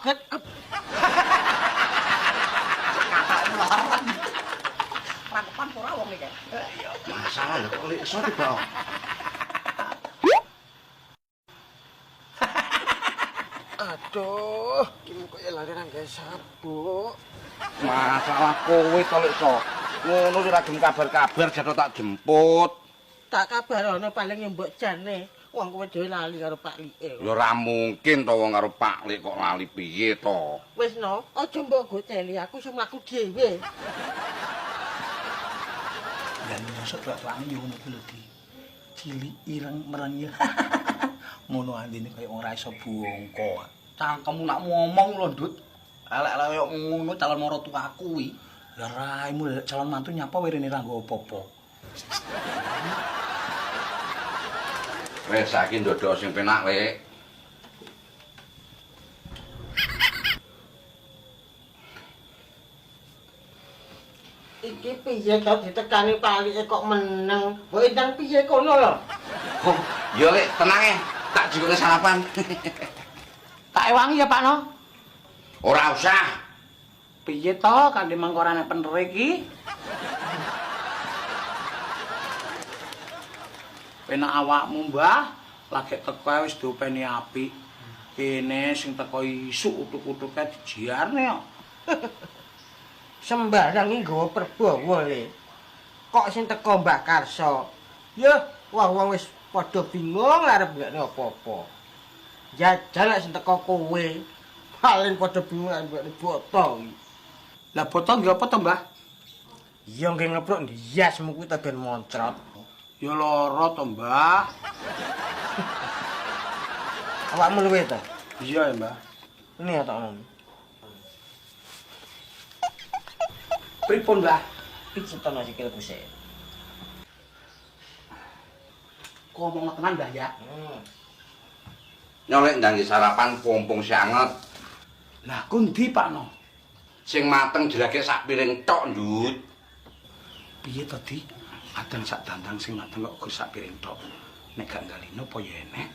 Get. Rangkepan ora wong iki. Masalah lho kok iso tiba. Aduh, iki kok lali nang gawe sabuk. Masalah kowe to lek iso. Ngono ora gelem kabar-kabar jatuh tak jemput. Tak kabarono paling mbok jane. Wong kowe dhewe lali karo Pak Like. Ya ora mungkin to wong karo Pak Lik kok lali piye to. Wis no, aja mbok goteli aku sing mlaku dhewe. Dan masuk ke wangi ngono ku lho Di. Cilik ireng mereng ya. Ngono andine kaya ora iso bongko. Cangkemmu nak ngomong lho, Ndut. Elek-elek kaya ngono calon maratuaku kuwi. Lah raimu calon mantu nyapa werene ra nggo apa-apa. Wes saiki ndodok sing penak Lik. Iki piye to ditekani Pak Like kok meneng. Mbok endang piye kono lho. Oh, ya Lik, tenang tak jukune sarapan. Tak ewangi ya, Pak No. Ora usah. Piye to kandhe mangkorane pener iki? Penak awakmu, Mbah. Lagi teko wis diopeni apik. Kene sing teko isuk utuk-utuke dijiarne kok. Sembarang iki nggawa perbawa le. Kok sing teko Mbah Karso. Yah, wong wis padha bingung arep ngene apa-apa. Jajal lek sing teko kowe. Paling padha bingung arep ngene botol. Lah botol nggih apa to, Mbah? Iya nggih ngeplok ndiasmu kuwi ta ben moncrot. Ya lara to, Mbah. Awakmu luwe ta? Iya ya, Mbah. Ini ya tak ngomong. Pripun, Mbah? Piceton sikilku sik. Ngomong tenan, Mbah ya. Nyolek ndangge sarapan pompong sanget. Lah kundi, Pak No? Sing mateng jelake sak piring tok, Ndut. Piye to, Di? Adang sak dandang sing mateng kok gur sak piring tok. Nek gak galino apa ya enek?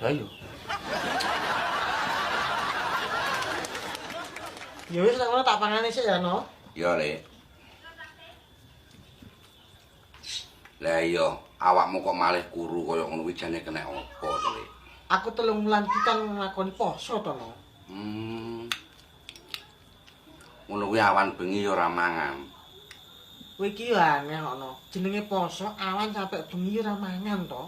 Lah yo. Ya wis tak ngono tak pangane sik ya, No. Ya, Lik. Lah iya, awakmu kok malih kuru kaya ngono kuwi jane kena apa to, Lik? Aku 3 wulan iki kan nglakoni poso to, No. Ngono kuwi awan bengi ya ora mangan. Kowe iki yo aneh kok, No. Jenenge poso awan sampe bengi ora mangan to.